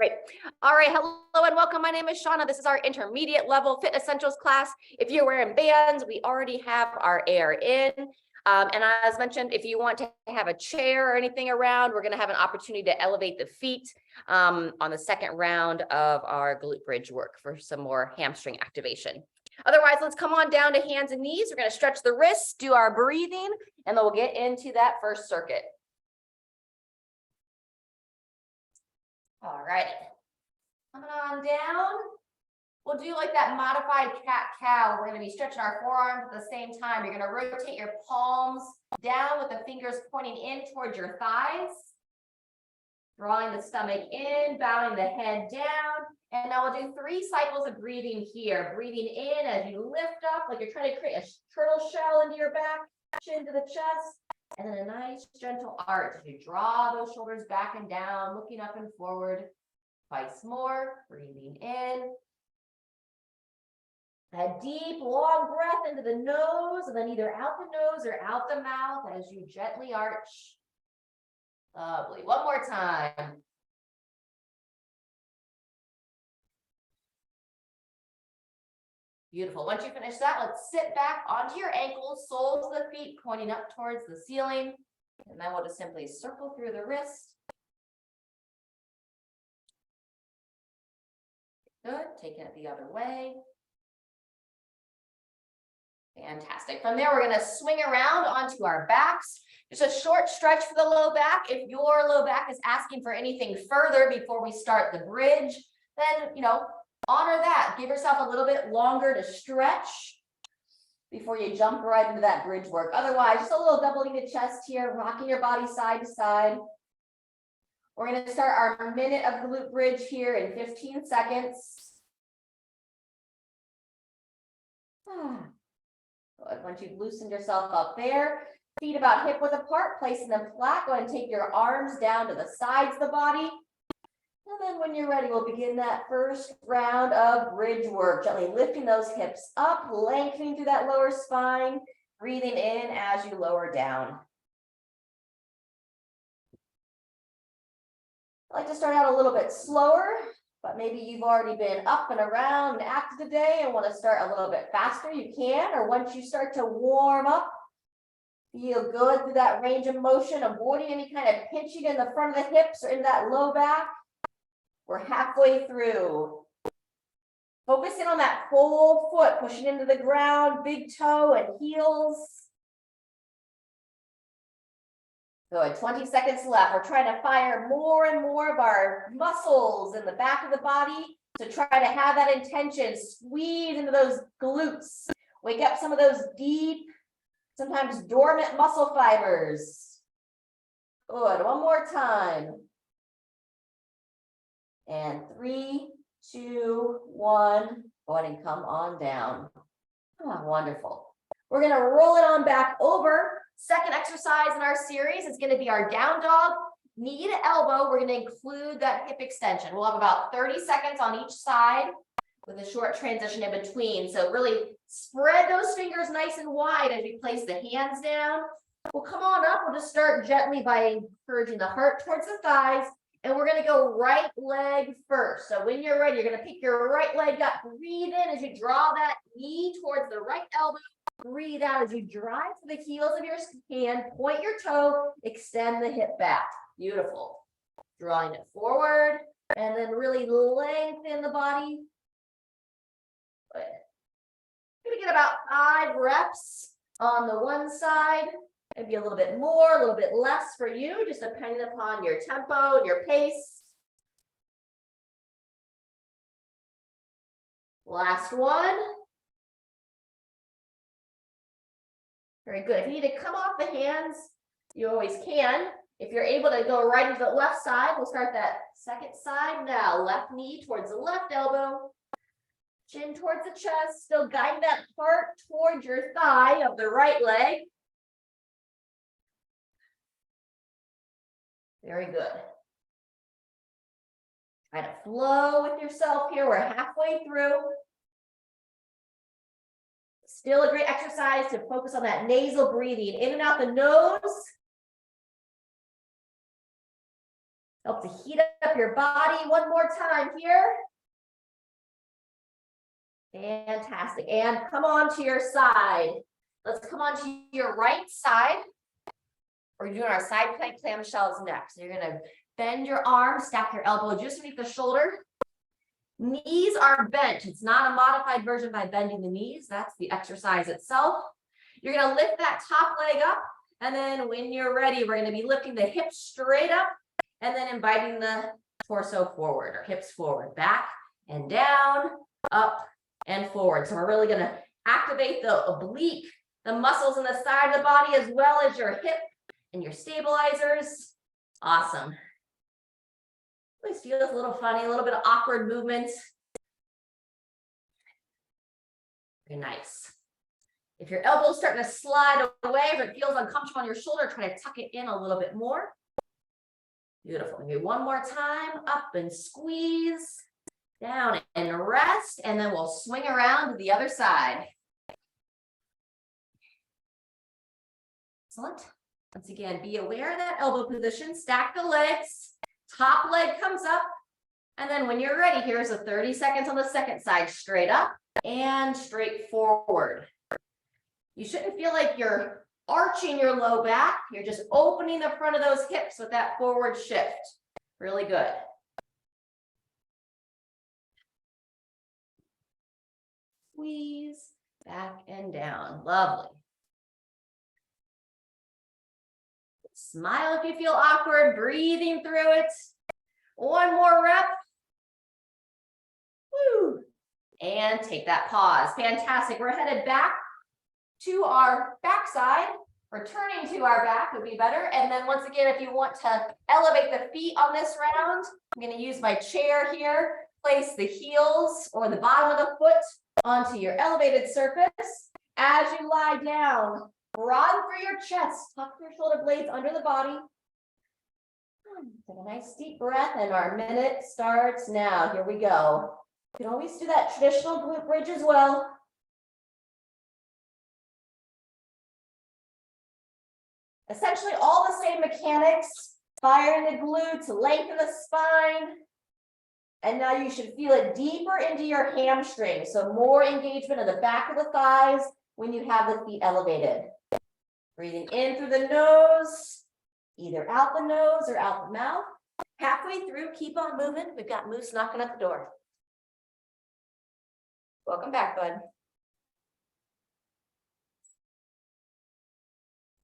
Great. All right. Hello and welcome. My name is Shauna. This is our intermediate level FitEssentials class. If you're wearing bands, we already have our air in. And as mentioned, if you want to have a chair or anything around, we're going to have an opportunity to elevate the feet on the second round of our glute bridge work for some more hamstring activation. Otherwise, let's come on down to hands and knees. We're going to stretch the wrists, do our breathing, and then we'll get into that first circuit. All right. Coming on down. We'll do like that modified cat-cow. We're going to be stretching our forearms at the same time. You're going to rotate your palms down with the fingers pointing in towards your thighs. Drawing the stomach in, bowing the head down. And now we'll do 3 cycles of breathing here. Breathing in as you lift up, like you're trying to create a turtle shell into your back, chin to the chest. And then a nice gentle arch as you draw those shoulders back and down, looking up and forward. Twice more, breathing in. A deep, long breath into the nose, and then either out the nose or out the mouth as you gently arch. Lovely. One more time. Beautiful. Once you finish that, let's sit back onto your ankles, soles of the feet pointing up towards the ceiling. And then we'll just simply circle through the wrist. Good. Taking it the other way. Fantastic. From there, we're going to swing around onto our backs. Just a short stretch for the low back. If your low back is asking for anything further before we start the bridge, then, honor that. Give yourself a little bit longer to stretch before you jump right into that bridge work. Otherwise, just a little doubling the chest here, rocking your body side to side. We're going to start our minute of glute bridge here in 15 seconds. Good. Once you've loosened yourself up there, feet about hip width apart, placing them flat. Go ahead and take your arms down to the sides of the body. And then when you're ready, we'll begin that first round of bridge work. Gently lifting those hips up, lengthening through that lower spine, breathing in as you lower down. I like to start out a little bit slower, but maybe you've already been up and around and active today and want to start a little bit faster, you can. Or once you start to warm up, feel good through that range of motion, avoiding any kind of pinching in the front of the hips or in that low back. We're halfway through. Focusing on that full foot, pushing into the ground, big toe and heels. Good, 20 seconds left. We're trying to fire more and more of our muscles in the back of the body to try to have that intention. Squeeze into those glutes. Wake up some of those deep, sometimes dormant muscle fibers. Good, one more time. And 3, 2, 1, go ahead and come on down. Oh, wonderful. We're going to roll it on back over. Second exercise in our series is going to be our down dog. Knee to elbow, we're going to include that hip extension. We'll have about 30 seconds on each side with a short transition in between. So really spread those fingers nice and wide as you place the hands down. We'll come on up. We'll just start gently by encouraging the heart towards the thighs. And we're going to go right leg first. So when you're ready, you're going to pick your right leg up. Breathe in as you draw that knee towards the right elbow. Breathe out as you drive to the heels of your hand. Point your toe. Extend the hip back. Beautiful. Drawing it forward. And then really lengthen the body. Good. We're going to get about 5 reps on the one side. Maybe a little bit more, a little bit less for you, just depending upon your tempo and your pace. Last one. Very good. If you need to come off the hands, you always can. If you're able to go right into the left side, we'll start that second side now. Left knee towards the left elbow. Chin towards the chest. Still guiding that heart towards your thigh of the right leg. Very good. Try to flow with yourself here. We're halfway through. Still a great exercise to focus on that nasal breathing in and out the nose. Help to heat up your body. One more time here. Fantastic. And come on to your side. Let's come on to your right side. We're doing our side plank clamshells next. So you're going to bend your arm, stack your elbow just underneath the shoulder. Knees are bent. It's not a modified version by bending the knees. That's the exercise itself. You're going to lift that top leg up. And then when you're ready, we're going to be lifting the hips straight up and then inviting the torso forward or hips forward, back and down, up and forward. So we're really going to activate the oblique, the muscles in the side of the body, as well as your hip and your stabilizers. Awesome. Always feels a little funny, a little bit of awkward movement. Very nice. If your elbow's starting to slide away, if it feels uncomfortable on your shoulder, try to tuck it in a little bit more. Beautiful. Maybe one more time, up and squeeze, down and rest, and then we'll swing around to the other side. Excellent. Once again, be aware of that elbow position, stack the legs, top leg comes up, and then when you're ready, here's a 30 seconds on the second side, straight up and straight forward. You shouldn't feel like you're arching your low back, you're just opening the front of those hips with that forward shift. Really good. Squeeze, back and down, lovely. Smile if you feel awkward, breathing through it. One more rep. Woo. And take that pause. Fantastic. We're headed back to our backside. Returning to our back would be better. And then once again, if you want to elevate the feet on this round, I'm going to use my chair here. Place the heels or the bottom of the foot onto your elevated surface. As you lie down, broaden through your chest, tuck your shoulder blades under the body. Take a nice deep breath, and our minute starts now. Here we go. You can always do that traditional glute bridge as well. Essentially all the same mechanics, firing the glutes, lengthen the spine. And now you should feel it deeper into your hamstring. So more engagement of the back of the thighs when you have the feet elevated. Breathing in through the nose, either out the nose or out the mouth. Halfway through, keep on moving. We've got Moose knocking at the door. Welcome back, bud.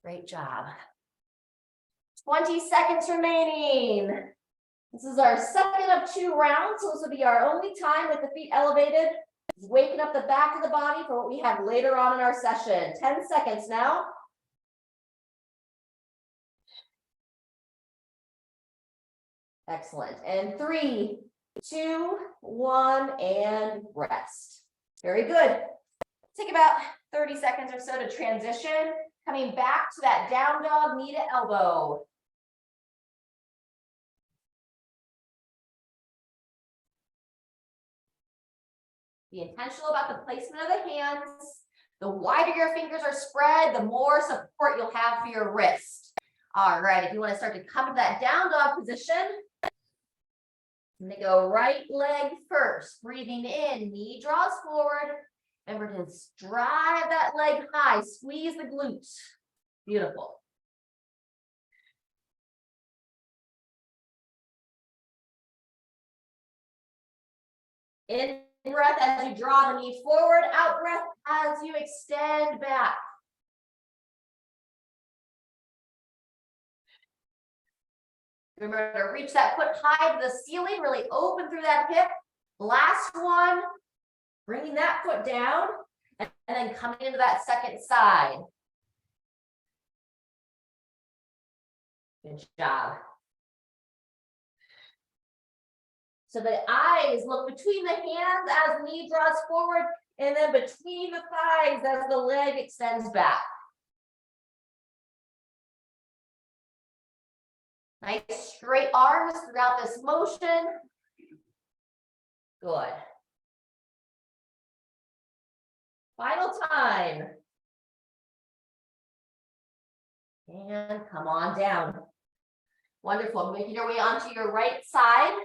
Great job. 20 seconds remaining. This is our second of 2 rounds, so this will be our only time with the feet elevated. It's waking up the back of the body for what we have later on in our session. 10 seconds now. Excellent. And 3, 2, 1, and rest. Very good. Take about 30 seconds or so to transition. Coming back to that down dog, knee to elbow. Be intentional about the placement of the hands. The wider your fingers are spread, the more support you'll have for your wrist. All right, if you want to start to come to that down dog position, I'm going to go right leg first. Breathing in, knee draws forward. And we're going to drive that leg high, squeeze the glutes. Beautiful. In breath as you draw the knee forward, out breath as you extend back. Remember to reach that foot high to the ceiling, really open through that hip. Last one, bringing that foot down and then coming into that second side. Good job. So the eyes look between the hands as the knee draws forward and then between the thighs as the leg extends back. Nice straight arms throughout this motion. Good. Final time. And come on down. Wonderful. Making your way onto your right side.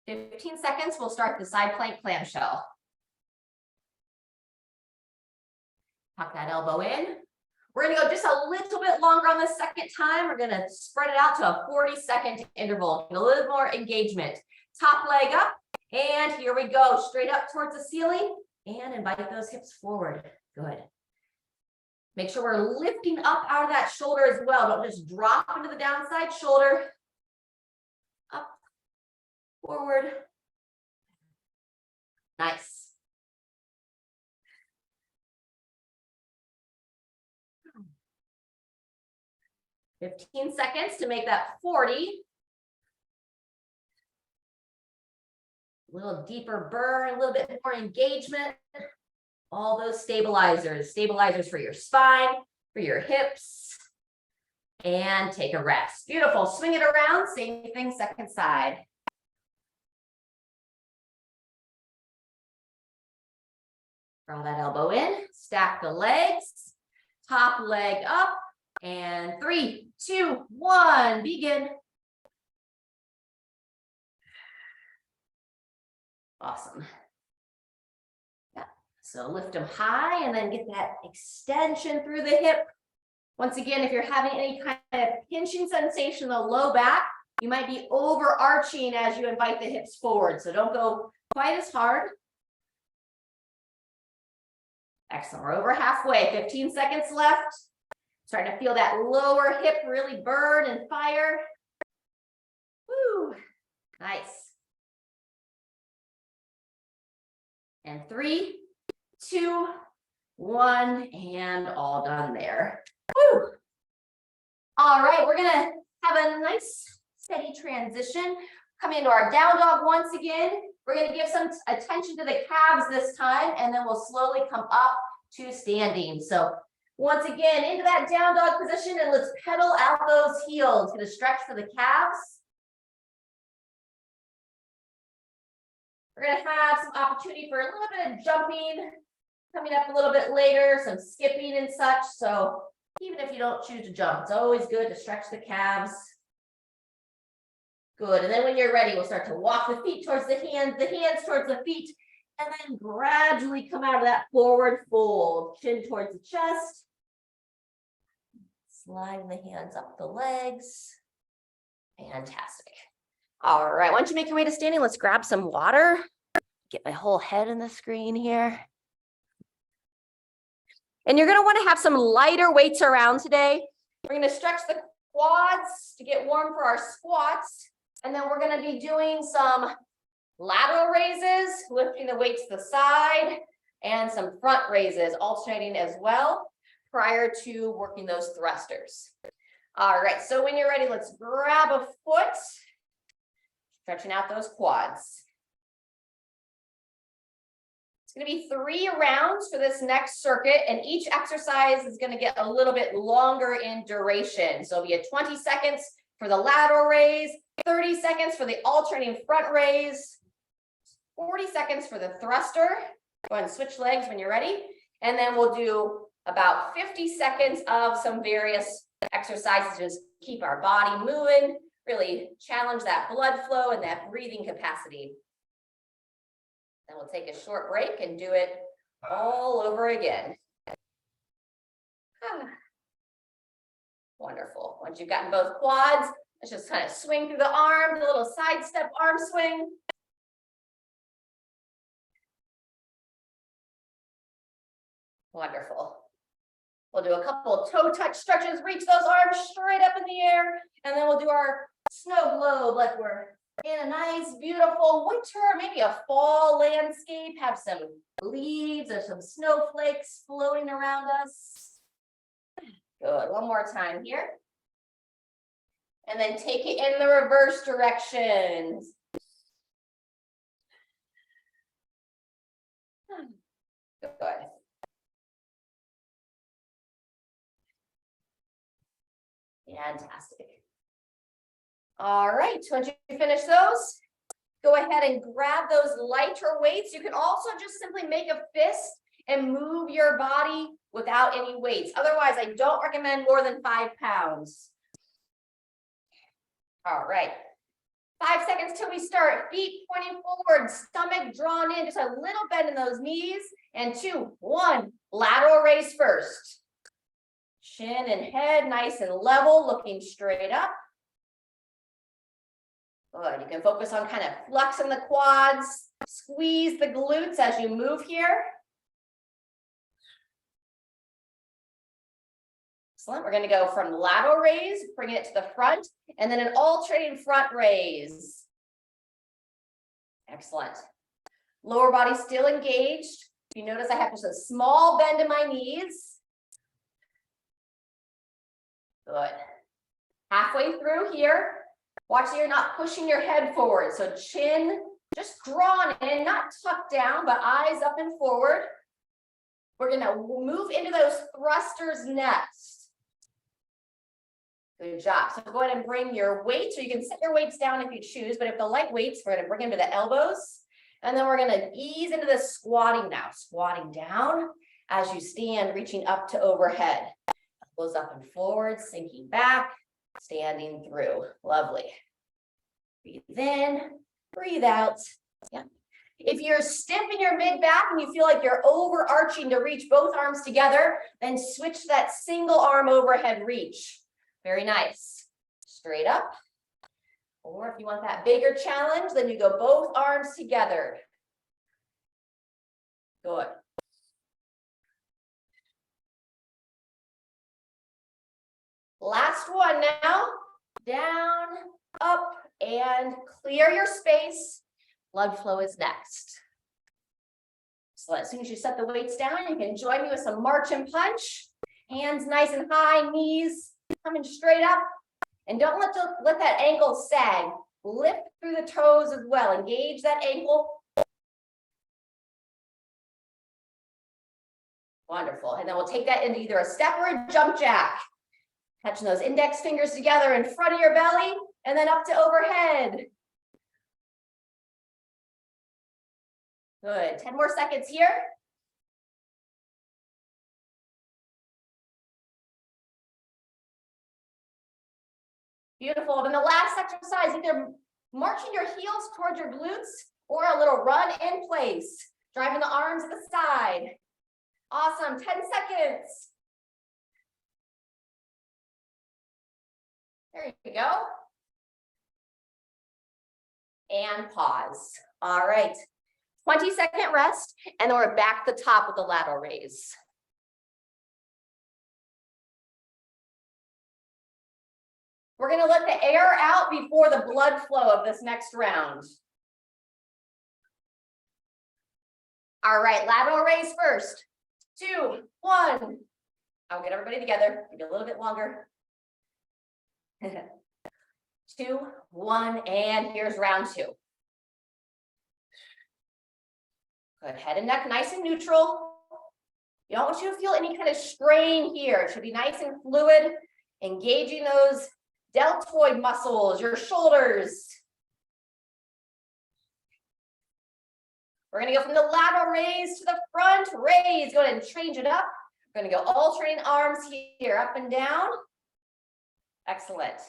15 seconds, we'll start the side plank clamshell. Tuck that elbow in. We're gonna go just a little bit longer on the second time. We're gonna spread it out to a 40-second interval, a little more engagement. Top leg up, and here we go, straight up towards the ceiling, and invite those hips forward. Good. Make sure we're lifting up out of that shoulder as well. Don't just drop into the downside shoulder. Up, forward. Nice. "15 seconds to make that 40. A little deeper burn, a little bit more engagement. All those stabilizers for your spine, for your hips. And take a rest. Beautiful. Swing it around. Same thing, second side. Draw that elbow in. Stack the legs. Top leg up. And 3, 2, 1, begin. Awesome. Yeah. So lift them high and then get that extension through the hip. Once again, if you're having any kind of pinching sensation in the low back, you might be overarching as you invite the hips forward. So don't go quite as hard. Excellent. We're over halfway. 15 seconds left. Starting to feel that lower hip really burn and fire. Woo. Nice. And 3, 2, 1, and all done there. Woo. All right, we're gonna have a nice steady transition. Coming into our down dog once again. We're gonna give some attention to the calves this time, and then we'll slowly come up to standing. So once again, into that down dog position, and let's pedal out those heels. Gonna stretch for the calves. We're gonna have some opportunity for a little bit of jumping coming up a little bit later, some skipping and such. So even if you don't choose to jump, it's always good to stretch the calves. Good. And then when you're ready, we'll start to walk the feet towards the hands towards the feet, and then gradually come out of that forward fold, chin towards the chest. Sliding the hands up the legs. Fantastic. All right, once you make your way to standing, let's grab some water. Get my whole head in the screen here. And you're going to want to have some lighter weights around today. We're going to stretch the quads to get warm for our squats. And then we're going to be doing some lateral raises, lifting the weight to the side, and some front raises, alternating as well, prior to working those thrusters. All right, so when you're ready, let's grab a foot, stretching out those quads. It's going to be 3 rounds for this next circuit, and each exercise is going to get a little bit longer in duration. So it'll be a 20 seconds for the lateral raise, 30 seconds for the alternating front raise, 40 seconds for the thruster. Go ahead and switch legs when you're ready. And then we'll do about 50 seconds of some various exercises to just keep our body moving, really challenge that blood flow and that breathing capacity. Then we'll take a short break and do it all over again. Wonderful. Once you've gotten both quads, let's just kind of swing through the arms, a little side step arm swing. Wonderful. We'll do a couple of toe touch stretches, reach those arms straight up in the air, and then we'll do our snow globe like we're in a nice, beautiful winter, maybe a fall landscape, have some leaves or some snowflakes floating around us. Good, one more time here. And then take it in the reverse direction. Good. Fantastic. All right, once you finish those, go ahead and grab those lighter weights. You can also just simply make a fist and move your body without any weights. Otherwise, I don't recommend more than 5 pounds. All right. 5 seconds till we start. Feet pointing forward, stomach drawn in, just a little bend in those knees. And 2, 1, lateral raise first. Chin and head nice and level, looking straight up. Good. You can focus on kind of flexing the quads, squeeze the glutes as you move here. Excellent. We're going to go from lateral raise, bring it to the front, and then an alternating front raise. Excellent. Lower body still engaged. You notice I have just a small bend in my knees. Good. Halfway through here. Watch that you're not pushing your head forward. So chin just drawn in, not tucked down, but eyes up and forward. We're going to move into those thrusters next. Good job. So go ahead and bring your weights, or you can set your weights down if you choose, but if the light weights, we're going to bring them to the elbows. And then we're going to ease into the squatting now. Squatting down as you stand, reaching up to overhead. Elbows up and forward, sinking back. Standing through. Lovely. Breathe in, breathe out. Yeah. If you're stiff in your mid back and you feel like you're overarching to reach both arms together, then switch to that single arm overhead reach. Very nice. Straight up. Or if you want that bigger challenge, then you go both arms together. Good. Last one now. Down, up, and clear your space. Blood flow is next. So as soon as you set the weights down, you can join me with some march and punch. Hands nice and high, knees coming straight up. And don't let that ankle sag. Lift through the toes as well. Engage that ankle. Wonderful. And then we'll take that into either a step or a jump jack. Catching those index fingers together in front of your belly and then up to overhead. Good. 10 more seconds here. Beautiful. And the last exercise, either marching your heels towards your glutes or a little run in place, driving the arms to the side. Awesome. 10 seconds. There you go. And pause. All right. 20-second rest, and then we're back to the top with the lateral raise. We're going to let the air out before the blood flow of this next round. All right, lateral raise first. 2, 1. I'll get everybody together. Maybe a little bit longer. 2, 1, and here's round 2. Good. Head and neck nice and neutral. You don't want you to feel any kind of strain here. It should be nice and fluid, engaging those deltoid muscles, your shoulders. We're going to go from the lateral raise to the front raise. Go ahead and change it up. We're going to go alternating arms here, up and down. Excellent.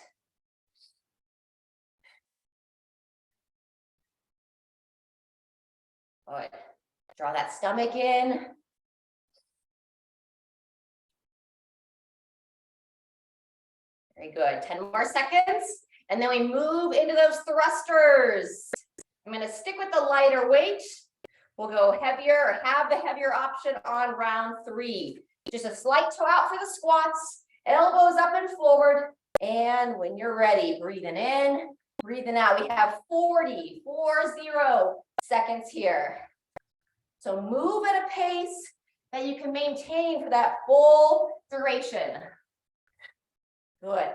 Good. Draw that stomach in. Very good. 10 more seconds. And then we move into those thrusters. I'm going to stick with the lighter weight. We'll go heavier or have the heavier option on round 3. Just a slight toe out for the squats. Elbows up and forward. And when you're ready, breathing in, breathing out. We have 40 seconds here. So move at a pace that you can maintain for that full duration. Good.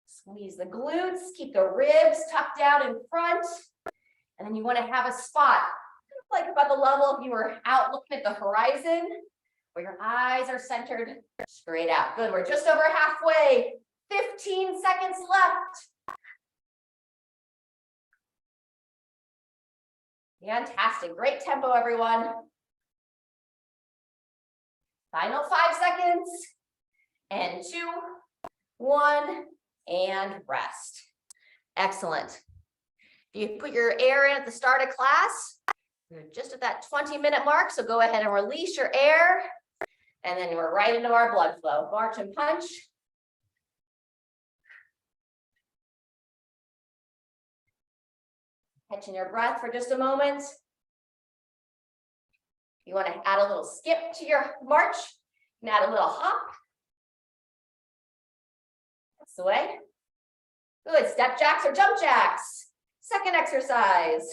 Squeeze the glutes, keep the ribs tucked out in front. And then you want to have a spot, like about the level if you were out looking at the horizon, where your eyes are centered straight out. Good. We're just over halfway. 15 seconds left. Fantastic. Great tempo, everyone. Final 5 seconds. And 2, 1, and rest. Excellent. You put your air in at the start of class. We're just at that 20-minute mark, so go ahead and release your air. And then we're right into our blood flow. March and punch. Catching your breath for just a moment. You want to add a little skip to your march. You can add a little hop. That's the way. Good, step jacks or jump jacks. Second exercise.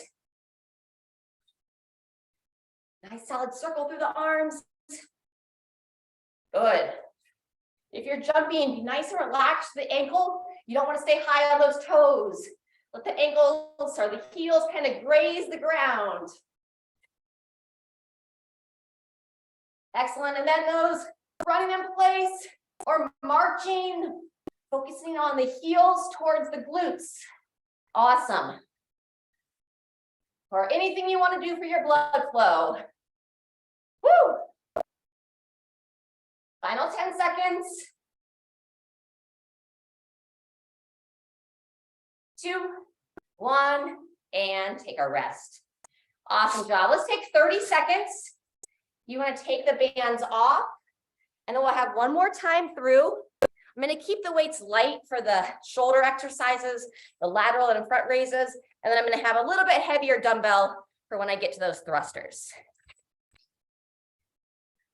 Nice solid circle through the arms. Good. If you're jumping, be nice and relaxed to the ankle. You don't want to stay high on those toes. Let the ankles or the heels kind of graze the ground. Excellent. And then those running in place or marching, focusing on the heels towards the glutes. Awesome. Or anything you want to do for your blood flow. Woo! Final 10 seconds. 2, 1, and take a rest. Awesome job. Let's take 30 seconds. You want to take the bands off, and then we'll have one more time through. I'm going to keep the weights light for the shoulder exercises, the lateral and front raises, and then I'm going to have a little bit heavier dumbbell for when I get to those thrusters.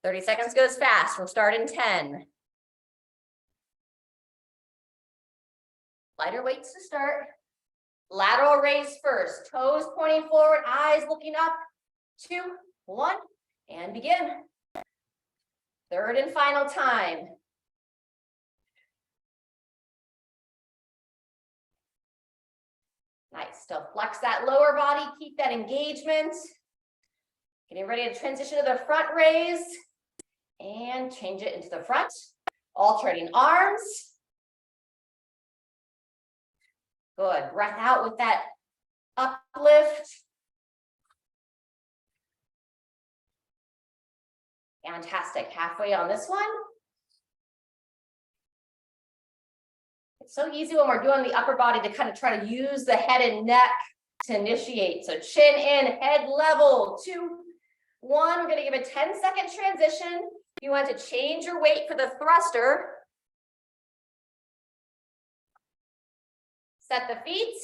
30 seconds goes fast. We'll start in 10. Lighter weights to start. Lateral raise first. Toes pointing forward, eyes looking up. 2, 1, and begin. Third and final time. Nice. Still flex that lower body. Keep that engagement. Getting ready to transition to the front raise. And change it into the front. Alternating arms. Good. Breath out with that uplift. Fantastic. Halfway on this one. It's so easy when we're doing the upper body to kind of try to use the head and neck to initiate. So chin in, head level. 2, 1. We're going to give a 10-second transition. If you want to change your weight for the thruster, set the feet,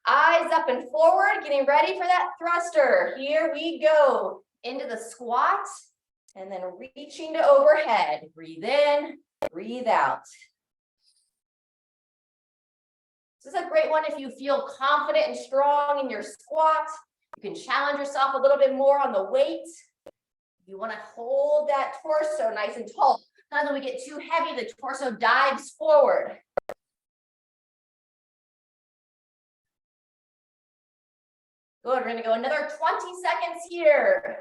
eyes up and forward, getting ready for that thruster. Here we go. Into the squat, and then reaching to overhead. Breathe in, breathe out. This is a great one if you feel confident and strong in your squat. You can challenge yourself a little bit more on the weight. You want to hold that torso nice and tall. Sometimes when we get too heavy, the torso dives forward. Good, we're going to go another 20 seconds here.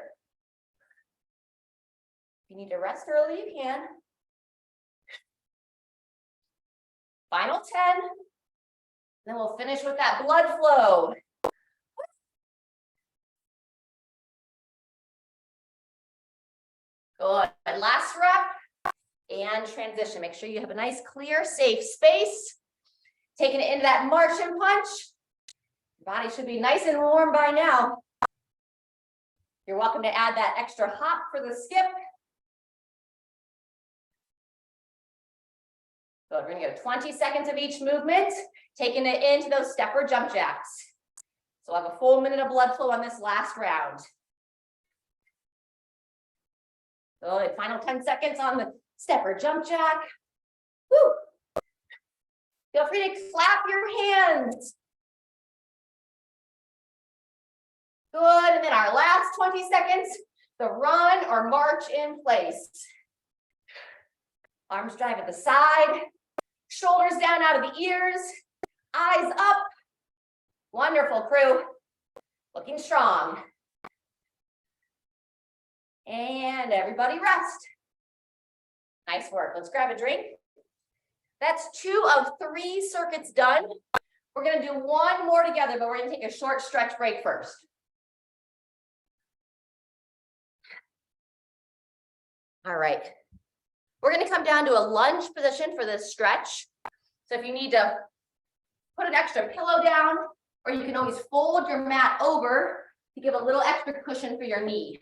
If you need to rest early, you can. Final 10. Then we'll finish with that blood flow. Good. Last rep and transition. Make sure you have a nice, clear, safe space. Taking it into that march and punch. Your body should be nice and warm by now. You're welcome to add that extra hop for the skip. Good. We're going to go 20 seconds of each movement, taking it into those step or jump jacks. So we'll have a full minute of blood flow on this last round. Good. Final 10 seconds on the step or jump jack. Woo. Feel free to clap your hands. Good. And then our last 20 seconds, the run or march in place. Arms drive at the side, shoulders down out of the ears, eyes up. Wonderful, crew. Looking strong. And everybody rest. Nice work. Let's grab a drink. That's 2 of 3 circuits done. We're going to do one more together, but we're going to take a short stretch break first. All right. We're going to come down to a lunge position for this stretch. So if you need to put an extra pillow down, or you can always fold your mat over to give a little extra cushion for your knee.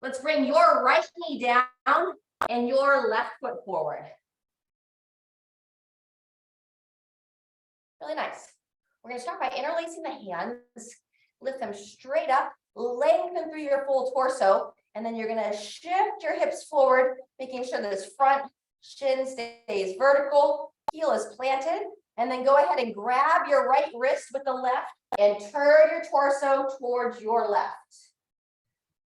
Let's bring your right knee down and your left foot forward. Really nice. We're going to start by interlacing the hands, lift them straight up, lengthen through your full torso, and then you're going to shift your hips forward, making sure this front shin stays vertical, heel is planted, and then go ahead and grab your right wrist with the left and turn your torso towards your left.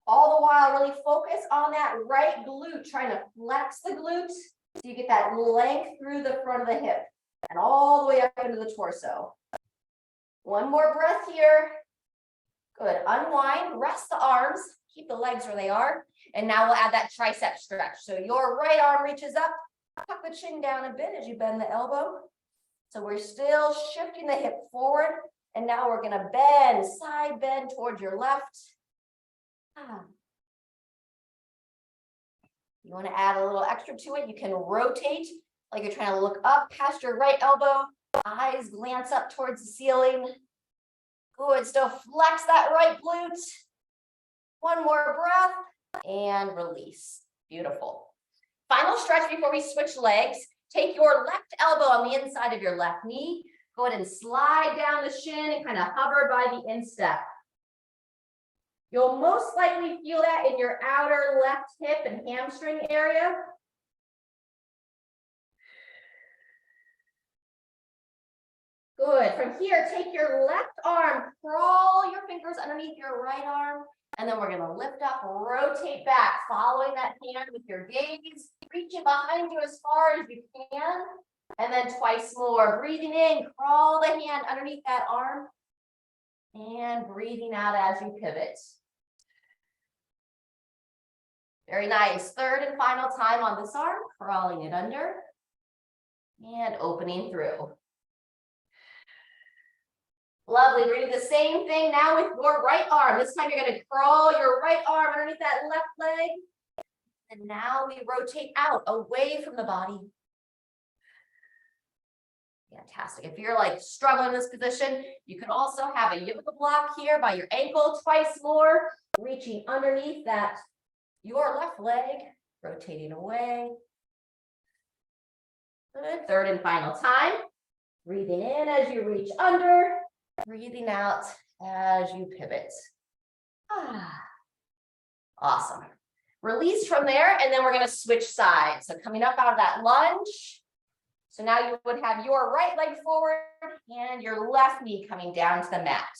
All the while, really focus on that right glute, trying to flex the glute so you get that length through the front of the hip and all the way up into the torso. One more breath here. Good. Unwind, rest the arms, keep the legs where they are. And now we'll add that tricep stretch. So your right arm reaches up, tuck the chin down a bit as you bend the elbow. So we're still shifting the hip forward. And now we're going to bend, side bend towards your left. You want to add a little extra to it. You can rotate like you're trying to look up past your right elbow. Eyes glance up towards the ceiling. Good. Still flex that right glute. One more breath and release. Beautiful. Final stretch before we switch legs. Take your left elbow on the inside of your left knee. Go ahead and slide down the shin and kind of hover by the instep. You'll most likely feel that in your outer left hip and hamstring area. Good. From here, take your left arm, crawl your fingers underneath your right arm, and then we're going to lift up, rotate back, following that hand with your gaze, reaching behind you as far as you can, and then twice more. Breathing in, crawl the hand underneath that arm, and breathing out as you pivot. Very nice. Third and final time on this arm, crawling it under and opening through. Lovely. We're going to do the same thing now with your right arm. This time you're going to crawl your right arm underneath that left leg. And now we rotate out away from the body. Fantastic. If you're like struggling in this position, you can also have a yoga block here by your ankle, twice more, reaching underneath that your left leg, rotating away. Good. Third and final time. Breathing in as you reach under, breathing out as you pivot. Awesome. Release from there, and then we're going to switch sides. So coming up out of that lunge. So now you would have your right leg forward and your left knee coming down to the mat.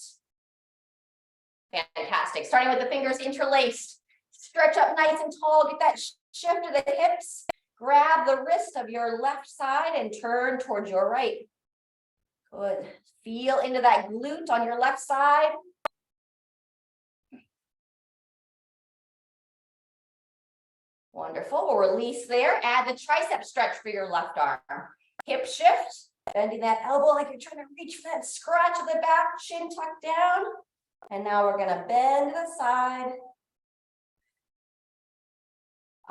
Fantastic. Starting with the fingers interlaced. Stretch up nice and tall. Get that shift of the hips. Grab the wrist of your left side and turn towards your right. Good. Feel into that glute on your left side. Wonderful. We'll release there. Add the tricep stretch for your left arm. Hip shift. Bending that elbow like you're trying to reach for that scratch of the back. Chin tucked down. And now we're going to bend to the side.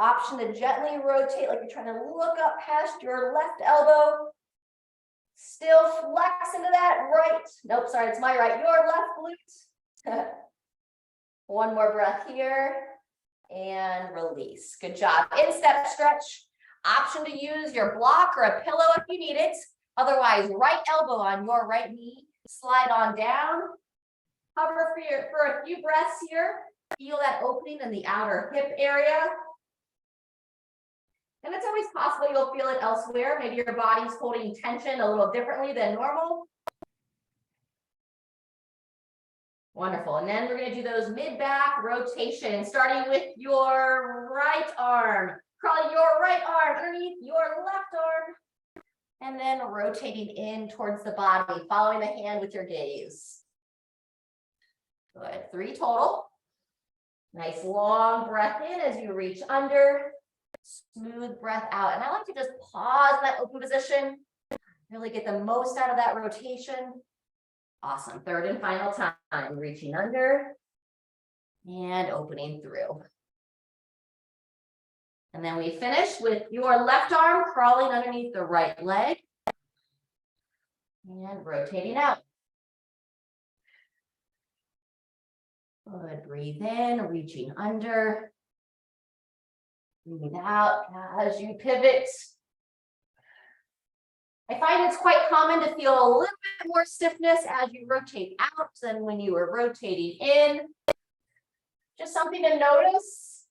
Option to gently rotate like you're trying to look up past your left elbow. Still flex into that right. Nope, sorry, it's my right. Your left glute. One more breath here. And release. Good job. Instep stretch. Option to use your block or a pillow if you need it. Otherwise, right elbow on your right knee. Slide on down. Hover for a few breaths here. Feel that opening in the outer hip area. And it's always possible you'll feel it elsewhere. Maybe your body's holding tension a little differently than normal. Wonderful. And then we're going to do those mid-back rotations, starting with your right arm. Crawling your right arm underneath your left arm. And then rotating in towards the body, following the hand with your gaze. Good. 3 total. Nice long breath in as you reach under. Smooth breath out. And I like to just pause in that open position. Really get the most out of that rotation. Awesome. Third and final time. Reaching under and opening through. And then we finish with your left arm crawling underneath the right leg. And rotating out. Good, breathe in, reaching under. Breathe out as you pivot. I find it's quite common to feel a little bit more stiffness as you rotate out than when you were rotating in. Just something to notice.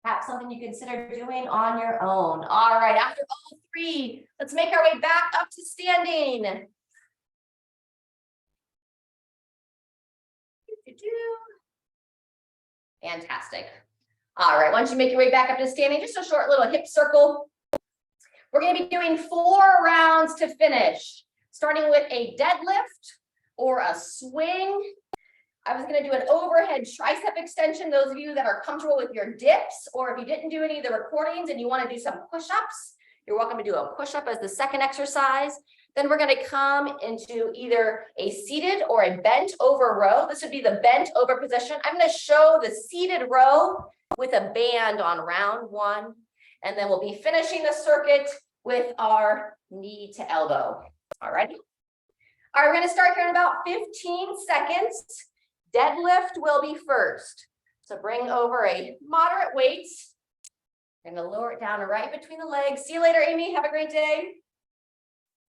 Perhaps something you consider doing on your own. All right, after all three, let's make our way back up to standing. Fantastic. All right, once you make your way back up to standing, just a short little hip circle. We're going to be doing 4 rounds to finish, starting with a deadlift or a swing. I was going to do an overhead tricep extension. Those of you that are comfortable with your dips, or if you didn't do any of the recordings and you want to do some push-ups, you're welcome to do a push-up as the second exercise. Then we're going to come into either a seated or a bent over row. This would be the bent over position. I'm going to show the seated row with a band on round 1. And then we'll be finishing the circuit with our knee to elbow. All right. All right, we're going to start here in about 15 seconds. Deadlift will be first. So bring over a moderate weight. I'm going to lower it down right between the legs. See you later, Amy. Have a great day.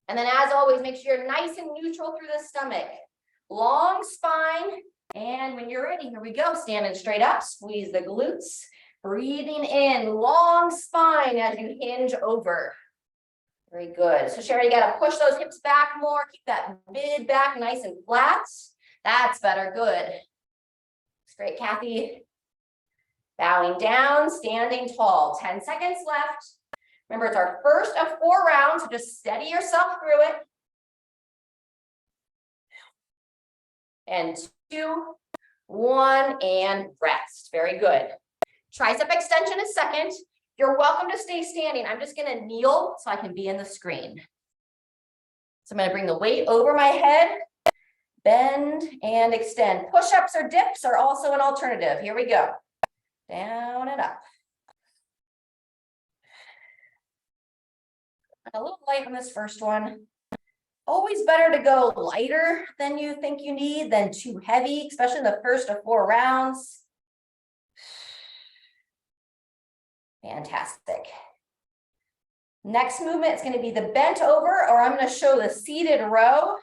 And then as always, make sure you're nice and neutral through the stomach. Long spine. And when you're ready, here we go. Standing straight up, squeeze the glutes. Breathing in, long spine as you hinge over. Very good. So Sherry, you got to push those hips back more. Keep that mid back nice and flat. That's better. Good. Straight, Kathy. Bowing down, standing tall. 10 seconds left. Remember, it's our first of 4 rounds, so just steady yourself through it. And 2, 1, and rest. Very good. Tricep extension is second. You're welcome to stay standing. I'm just going to kneel so I can be in the screen. So I'm going to bring the weight over my head, bend and extend. Push-ups or dips are also an alternative. Here we go. Down and up. A little light on this first one. Always better to go lighter than you think you need than too heavy, especially in the first of 4 rounds. Fantastic. Next movement is going to be the bent over, or I'm going to show the seated row.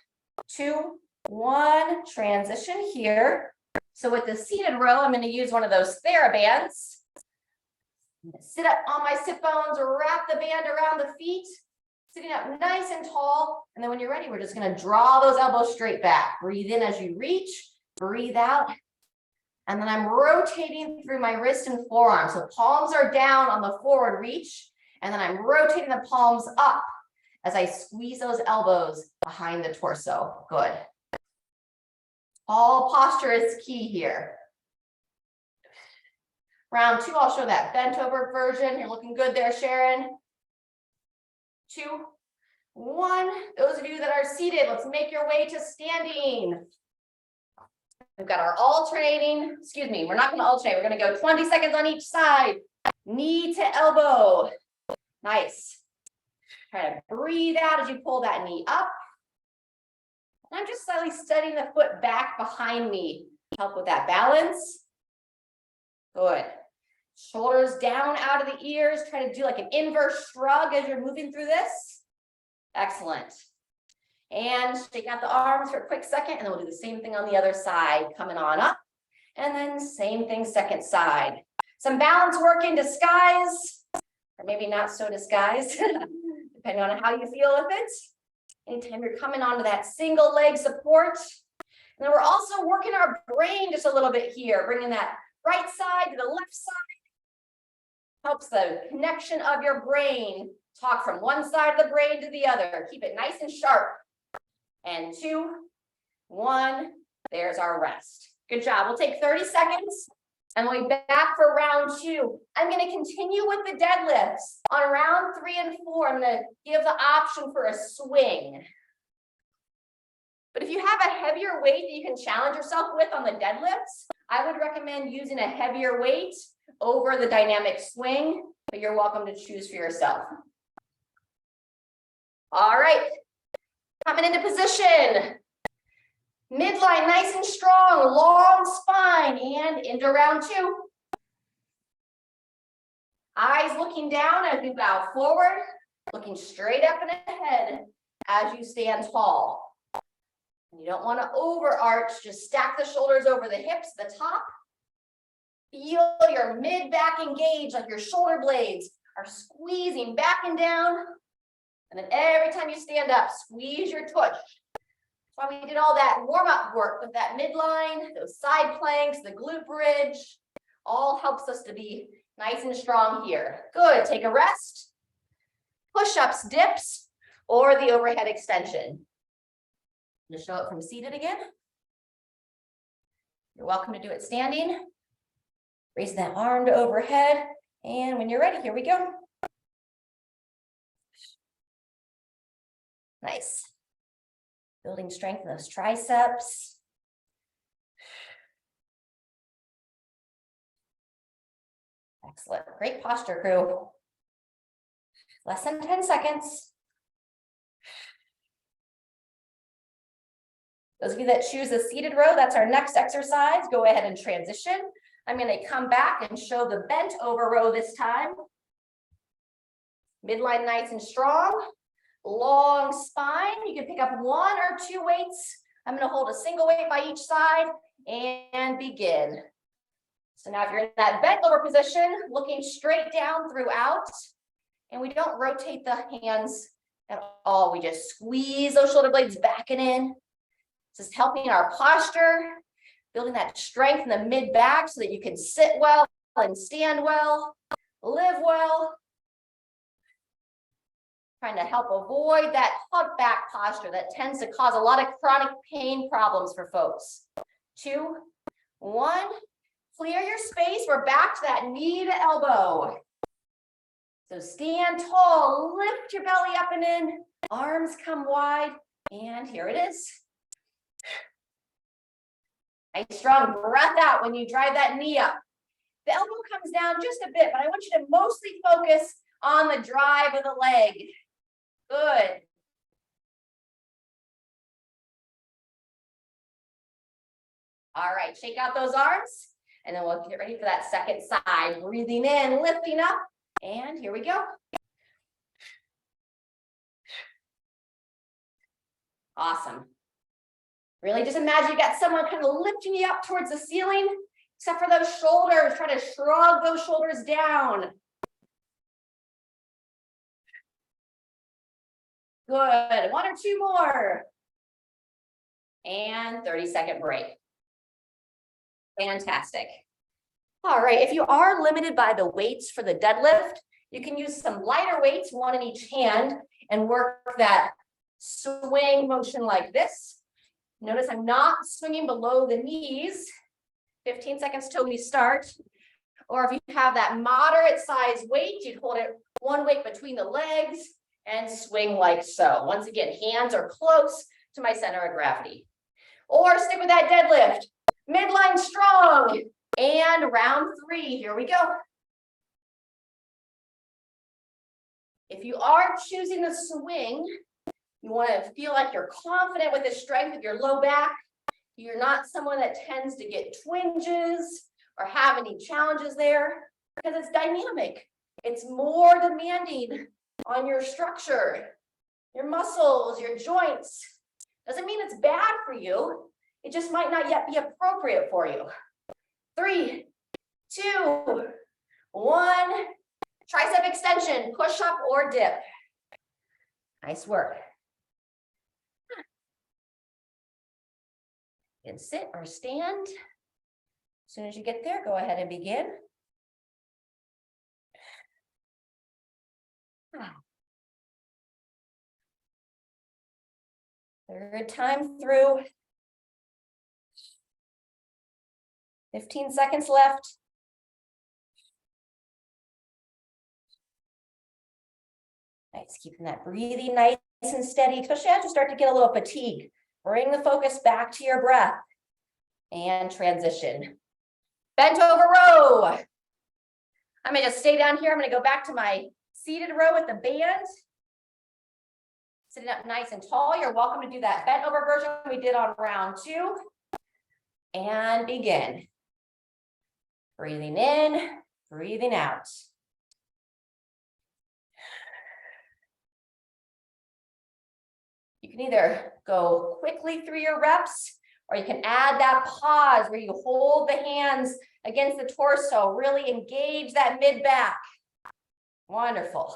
2, 1, transition here. So with the seated row, I'm going to use one of those TheraBands. I'm going to sit up on my sit bones, wrap the band around the feet, sitting up nice and tall. And then when you're ready, we're just going to draw those elbows straight back. Breathe in as you reach, breathe out. And then I'm rotating through my wrist and forearm. So palms are down on the forward reach. And then I'm rotating the palms up as I squeeze those elbows behind the torso. Good. All posture is key here. Round 2, I'll show that bent over version. You're looking good there, Sharon. 2, 1. Those of you that are seated, let's make your way to standing. We've got our alternating, we're not going to alternate. We're going to go 20 seconds on each side. Knee to elbow. Nice. Try to breathe out as you pull that knee up. And I'm just slightly steadying the foot back behind me to help with that balance. Good. Shoulders down out of the ears. Try to do like an inverse shrug as you're moving through this. Excellent. And shake out the arms for a quick second, and then we'll do the same thing on the other side. Coming on up, and then same thing second side. Some balance work in disguise, or maybe not so disguised, depending on how you feel with it. Anytime you're coming onto that single leg support. And then we're also working our brain just a little bit here, bringing that right side to the left side. Helps the connection of your brain talk from one side of the brain to the other. Keep it nice and sharp. And 2, 1, there's our rest. Good job. We'll take 30 seconds and we'll be back for round 2. I'm going to continue with the deadlifts. On round 3 and 4, I'm going to give the option for a swing. But if you have a heavier weight that you can challenge yourself with on the deadlifts, I would recommend using a heavier weight over the dynamic swing, but you're welcome to choose for yourself. All right. Coming into position. Midline nice and strong, long spine, and into round 2. Eyes looking down as you bow forward, looking straight up and ahead as you stand tall. And you don't want to overarch, just stack the shoulders over the hips, the top. Feel your mid-back engage, like your shoulder blades are squeezing back and down. And then every time you stand up, squeeze your tush. That's why we did all that warm-up work with that midline, those side planks, the glute bridge. All helps us to be nice and strong here. Good, take a rest. Push-ups, dips, or the overhead extension. I'm going to show it from seated again. You're welcome to do it standing. Raise that arm to overhead. And when you're ready, here we go. Nice. Building strength in those triceps. Excellent. Great posture, crew. Less than 10 seconds. Those of you that choose the seated row, that's our next exercise. Go ahead and transition. I'm going to come back and show the bent over row this time. Midline nice and strong. Long spine. You can pick up 1 or 2 weights. I'm going to hold a single weight by each side and begin. So now if you're in that bent over position, looking straight down throughout, and we don't rotate the hands at all. We just squeeze those shoulder blades back and in. This is helping our posture, building that strength in the mid-back so that you can sit well and stand well, live well. Trying to help avoid that humpback posture that tends to cause a lot of chronic pain problems for folks. 2, 1, clear your space. We're back to that knee to elbow. So stand tall, lift your belly up and in, arms come wide, and here it is. Nice strong breath out when you drive that knee up. The elbow comes down just a bit, but I want you to mostly focus on the drive of the leg. Good. All right, shake out those arms, and then we'll get ready for that second side. Breathing in, lifting up, and here we go. Awesome. Really just imagine you got someone kind of lifting you up towards the ceiling, except for those shoulders. Try to shrug those shoulders down. Good. 1 or 2 more. And 30-second break. Fantastic. All right. If you are limited by the weights for the deadlift, you can use some lighter weights, 1 in each hand, and work that swing motion like this. Notice I'm not swinging below the knees. 15 seconds till we start. Or if you have that moderate size weight, you'd hold it 1 weight between the legs and swing like so. Once again, hands are close to my center of gravity. Or stick with that deadlift. Midline strong. And round 3, here we go. If you are choosing the swing, you want to feel like you're confident with the strength of your low back. You're not someone that tends to get twinges or have any challenges there because it's dynamic. It's more demanding on your structure, your muscles, your joints. Doesn't mean it's bad for you. It just might not yet be appropriate for you. 3, 2, 1. Tricep extension, push up or dip. Nice work. You can sit or stand. As soon as you get there, go ahead and begin. Third time through. 15 seconds left. Nice, keeping that breathing nice and steady, especially as you start to get a little fatigue. Bring the focus back to your breath and transition. Bent over row. I'm gonna just stay down here. I'm gonna go back to my seated row with the band. sitting up nice and tall. You're welcome to do that bent over version we did on round 2. And begin. Breathing in, breathing out. You can either go quickly through your reps, or you can add that pause where you hold the hands against the torso, really engage that mid-back. Wonderful.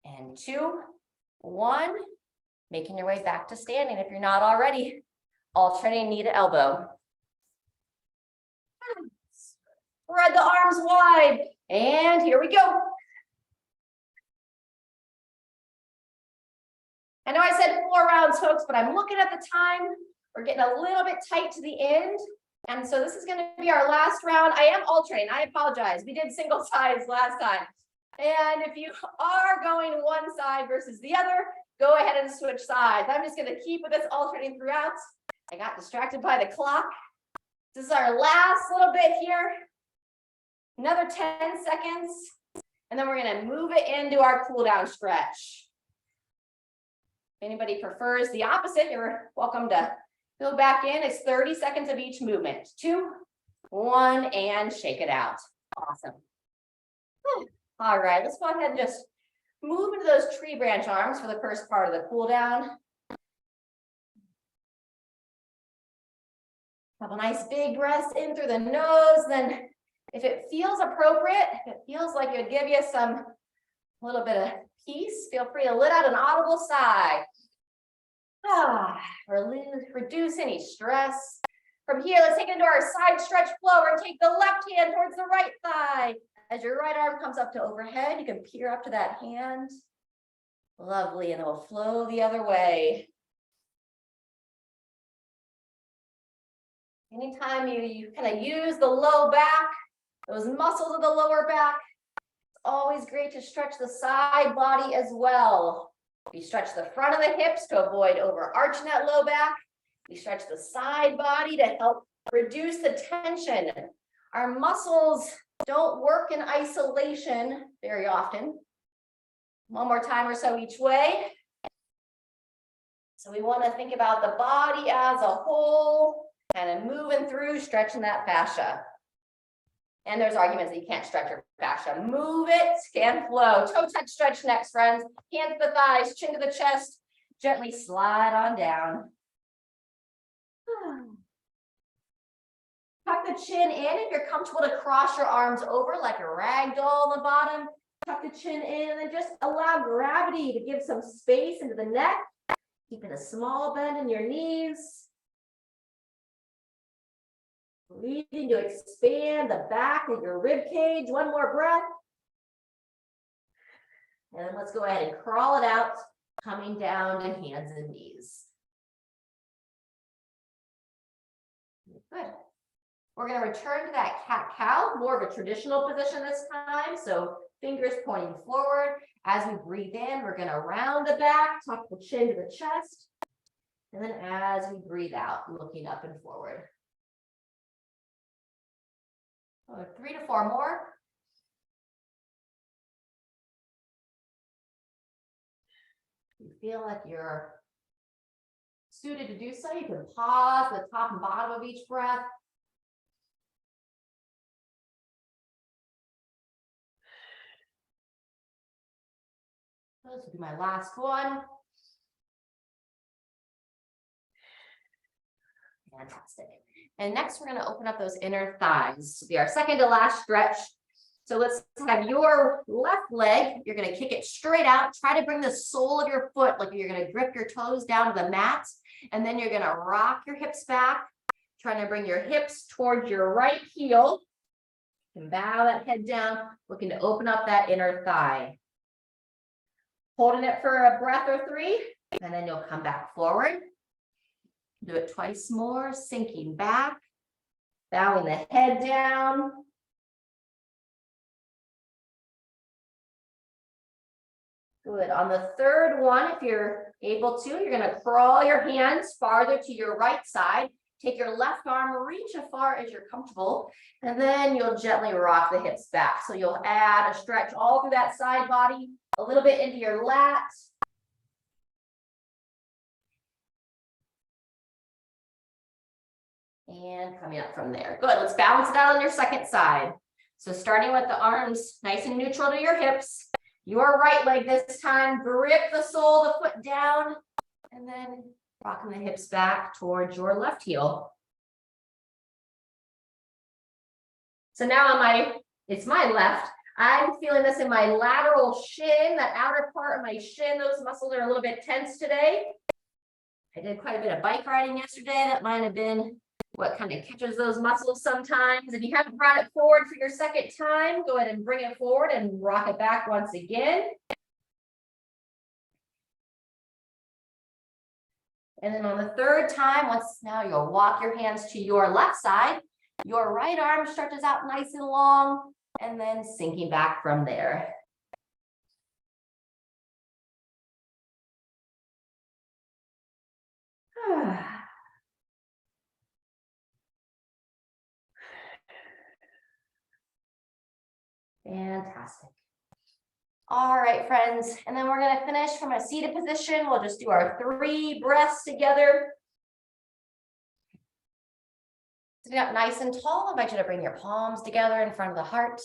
And 2, 1, making your way back to standing if you're not already. Alternating knee to elbow. Spread the arms wide, and here we go. I know I said 4 rounds, folks, but I'm looking at the time. We're getting a little bit tight to the end. And so this is going to be our last round. I am alternating. I apologize. We did single sides last time. And if you are going one side versus the other, go ahead and switch sides. I'm just going to keep with this alternating throughout. I got distracted by the clock. This is our last little bit here. Another 10 seconds. And then we're going to move it into our cool down stretch. If anybody prefers the opposite, you're welcome to go back in. It's 30 seconds of each movement. 2, 1, and shake it out. Awesome. All right, let's go ahead and just move into those tree branch arms for the first part of the cool down. Have a nice big breath in through the nose. Then if it feels appropriate, if it feels like it would give you a little bit of peace, feel free to let out an audible sigh. Reduce any stress. From here, let's take it into our side stretch flow. We're going to take the left hand towards the right thigh. As your right arm comes up to overhead, you can peer up to that hand. Lovely, and it will flow the other way. Anytime you kind of use the low back, those muscles of the lower back, it's always great to stretch the side body as well. You stretch the front of the hips to avoid overarching that low back. You stretch the side body to help reduce the tension. Our muscles don't work in isolation very often. One more time or so each way. So we want to think about the body as a whole, kind of moving through, stretching that fascia. And there's arguments that you can't stretch your fascia. Move it, can flow. Toe touch stretch next, friends. Hands to the thighs, chin to the chest. Gently slide on down. Tuck the chin in. If you're comfortable to cross your arms over like a rag doll on the bottom, tuck the chin in and then just allow gravity to give some space into the neck. Keeping a small bend in your knees. Breathing to expand the back of your rib cage. One more breath. And then let's go ahead and crawl it out, coming down to hands and knees. Good. We're going to return to that cat-cow, more of a traditional position this time. So fingers pointing forward. As we breathe in, we're going to round the back, tuck the chin to the chest. And then as we breathe out, looking up and forward. 3 to 4 more. You feel like you're suited to do so, you can pause the top and bottom of each breath. This will be my last one. Fantastic. And next, we're going to open up those inner thighs. This will be our second to last stretch. So let's have your left leg. You're going to kick it straight out. Try to bring the sole of your foot like you're going to grip your toes down to the mat. And then you're going to rock your hips back. Trying to bring your hips towards your right heel. And bow that head down, looking to open up that inner thigh. Holding it for a breath or 3. And then you'll come back forward. Do it twice more, sinking back, bowing the head down. Good. On the third one, if you're able to, you're going to crawl your hands farther to your right side. Take your left arm, reach as far as you're comfortable, and then you'll gently rock the hips back. So you'll add a stretch all through that side body, a little bit into your lats. And coming up from there. Good, let's balance it out on your second side. So starting with the arms nice and neutral to your hips. Your right leg this time, grip the sole of the foot down, and then rocking the hips back towards your left heel. So now on it's my left. I'm feeling this in my lateral shin, that outer part of my shin. Those muscles are a little bit tense today. I did quite a bit of bike riding yesterday. That might have been what kind of catches those muscles sometimes. If you haven't brought it forward for your second time, go ahead and bring it forward and rock it back once again. And then on the third time, now you'll walk your hands to your left side. Your right arm stretches out nice and long, and then sinking back from there. Fantastic. All right, friends. And then we're going to finish from a seated position. We'll just do our 3 breaths together. Sitting up nice and tall, I invite you to bring your palms together in front of the heart.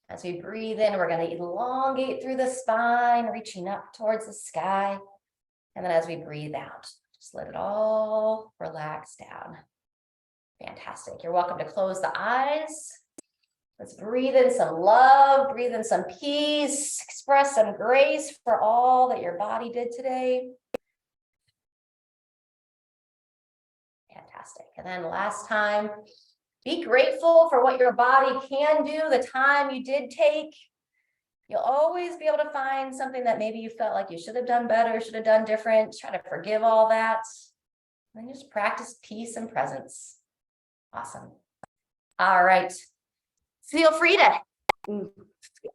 As we breathe in, we're going to elongate through the spine, reaching up towards the sky. And then as we breathe out, just let it all relax down. Fantastic. You're welcome to close the eyes. Let's breathe in some love, breathe in some peace, express some grace for all that your body did today. Fantastic. And then last time, be grateful for what your body can do, the time you did take. You'll always be able to find something that maybe you felt like you should have done better, should have done different. Try to forgive all that. And then just practice peace and presence. Awesome. All right. Feel free to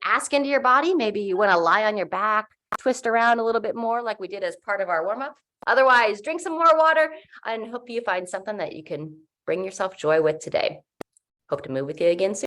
ask into your body. Maybe you want to lie on your back, twist around a little bit more like we did as part of our warm-up. Otherwise, drink some more water and hope you find something that you can bring yourself joy with today. Hope to move with you again soon.